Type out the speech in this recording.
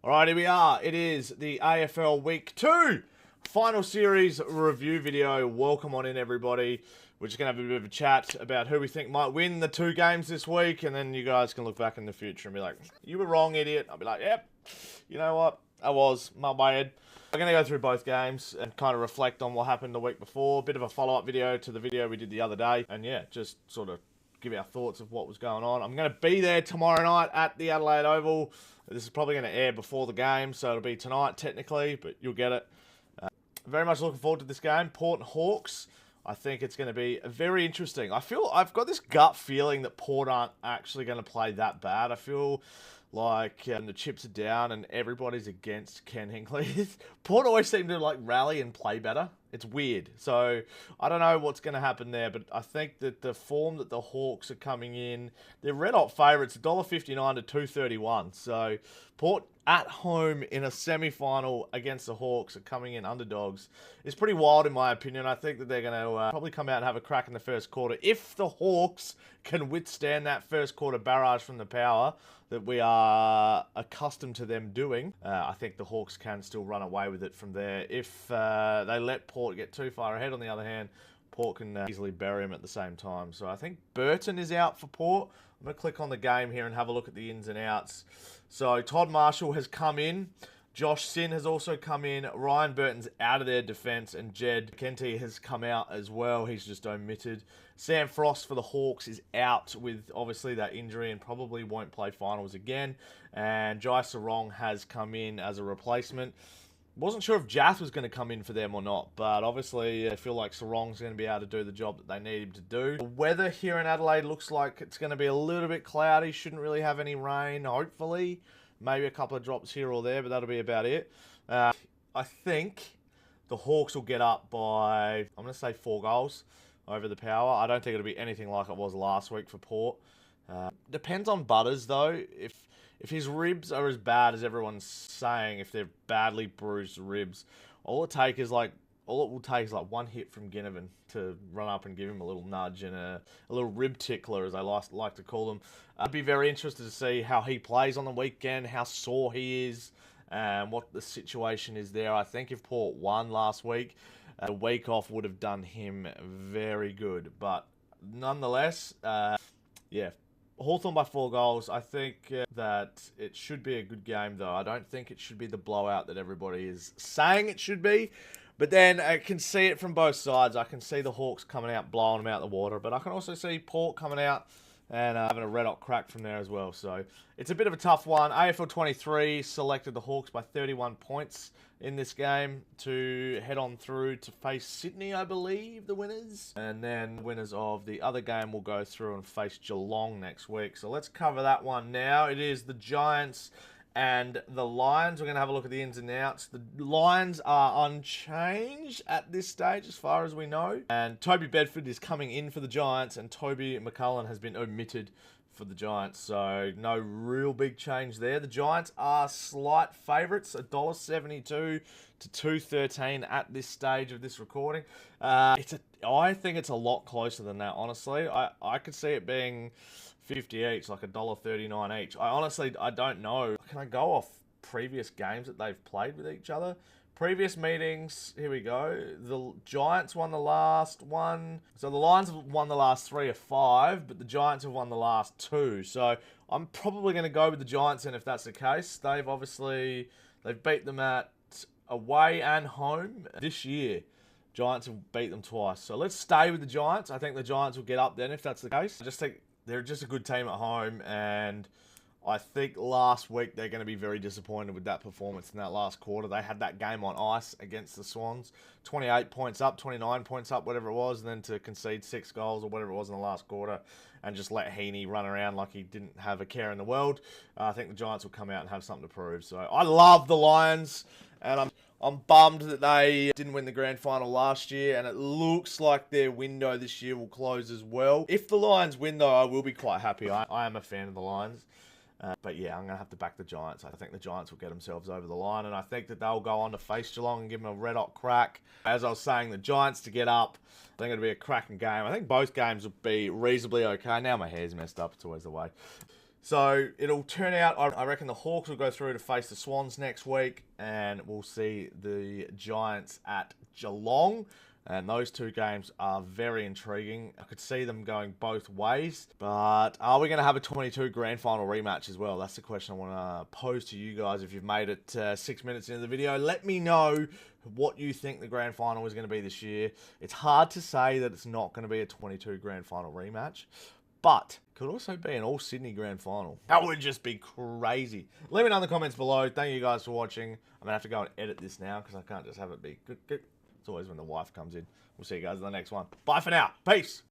Alright, here we are. It is the AFL Week 2 final series review video. Welcome on in, everybody. We're just going to have a bit of a chat about who we think might win the 2 games this week, and then you guys can look back in the future and be like, you were wrong, idiot. I'll be like, yep, you know what? I was. My bad. We're going to go through both games and kind of reflect on what happened the week before. Bit of a follow-up video to the video we did the other day. And yeah, just sort of give our thoughts of what was going on. I'm going to be there tomorrow night at the Adelaide Oval. This is probably going to air before the game, so it'll be tonight technically, but you'll get it. Very much looking forward to this game. Port and Hawks. I think it's going to be very interesting. I've got this gut feeling that Port aren't actually going to play that bad. I feel like the chips are down and everybody's against Ken Hinkley. Port always seem to like rally and play better. It's weird. So I don't know what's going to happen there, but I think that the form that the Hawks are coming in, they're red hot favourites, $1.59 to $2.31. So Port at home in a semi-final against the Hawks are coming in underdogs. It's pretty wild in my opinion. I think that they're going to probably come out and have a crack in the first quarter. If the Hawks can withstand that first quarter barrage from the power that we are accustomed to them doing, I think the Hawks can still run away with it from there. If they let Port get too far ahead, on the other hand, Port can easily bury them at the same time. So I think Burton is out for Port. I'm going to click on the game here and have a look at the ins and outs. So Todd Marshall has come in. Josh Sin has also come in. Ryan Burton's out of their defence, and Jed Kenty has come out as well. He's just omitted. Sam Frost for the Hawks is out with obviously that injury and probably won't play finals again. And Jai Sarong has come in as a replacement. Wasn't sure if Jath was going to come in for them or not, but obviously I feel like Sarong's going to be able to do the job that they need him to do. The weather here in Adelaide looks like it's going to be a little bit cloudy. Shouldn't really have any rain, hopefully. Maybe a couple of drops here or there, but that'll be about it. I think the Hawks will get up by, I'm going to say 4 goals over the power. I don't think it'll be anything like it was last week for Port. Depends on Butters, though. If his ribs are as bad as everyone's saying, if they're badly bruised ribs, all it will take is like one hit from Ginnivan to run up and give him a little nudge and a little rib tickler, as I like to call them. I'd be very interested to see how he plays on the weekend, how sore he is, and what the situation is there. I think if Port won last week, a week off would have done him very good. But nonetheless, yeah. Hawthorn by 4 goals. I think that it should be a good game, though. I don't think it should be the blowout that everybody is saying it should be. But then I can see it from both sides. I can see the Hawks coming out, blowing them out of the water. But I can also see Port coming out and having a red hot crack from there as well. So it's a bit of a tough one. AFL 23 selected the Hawks by 31 points in this game to head on through to face Sydney, I believe, the winners. And then the winners of the other game will go through and face Geelong next week. So let's cover that one now. It is the Giants and the Lions. We're going to have a look at the ins and outs. The Lions are unchanged at this stage as far as we know. And Toby Bedford is coming in for the Giants, and Toby McCullen has been omitted for the Giants. So no real big change there. The Giants are slight favourites, $1.72 to $2.13 at this stage of this recording. I think it's a lot closer than that, honestly. I could see it being 50 each, like $1.39 each. I don't know. Can I go off previous games that they've played with each other? Previous meetings, here we go. The Giants won the last one. So the Lions have won the last 3 of 5, but the Giants have won the last 2. So I'm probably going to go with the Giants, and if that's the case, they've beat them at away and home this year. Giants have beat them twice. So let's stay with the Giants. I think the Giants will get up then if that's the case. I just think they're just a good team at home, and I think last week they're going to be very disappointed with that performance in that last quarter. They had that game on ice against the Swans. 28 points up, 29 points up, whatever it was, and then to concede 6 goals or whatever it was in the last quarter and just let Heaney run around like he didn't have a care in the world. I think the Giants will come out and have something to prove. So I love the Lions, and I'm bummed that they didn't win the grand final last year, and it looks like their window this year will close as well. If the Lions win, though, I will be quite happy. I am a fan of the Lions. But yeah, I'm going to have to back the Giants. I think the Giants will get themselves over the line, and I think that they'll go on to face Geelong and give them a red-hot crack. As I was saying, the Giants to get up. I think it'll be a cracking game. I think both games will be reasonably okay. Now my hair's messed up. It's always the way. So it'll turn out, I reckon the Hawks will go through to face the Swans next week, and we'll see the Giants at Geelong. And those two games are very intriguing. I could see them going both ways. But are we going to have a 22 grand final rematch as well? That's the question I want to pose to you guys. If you've made it 6 minutes into the video, let me know what you think the grand final is going to be this year. It's hard to say that it's not going to be a 22 grand final rematch. But it could also be an all-Sydney grand final. That would just be crazy. Let me know in the comments below. Thank you guys for watching. I'm going to have to go and edit this now because I can't just have it be good. It's always when the wife comes in. We'll see you guys in the next one. Bye for now. Peace.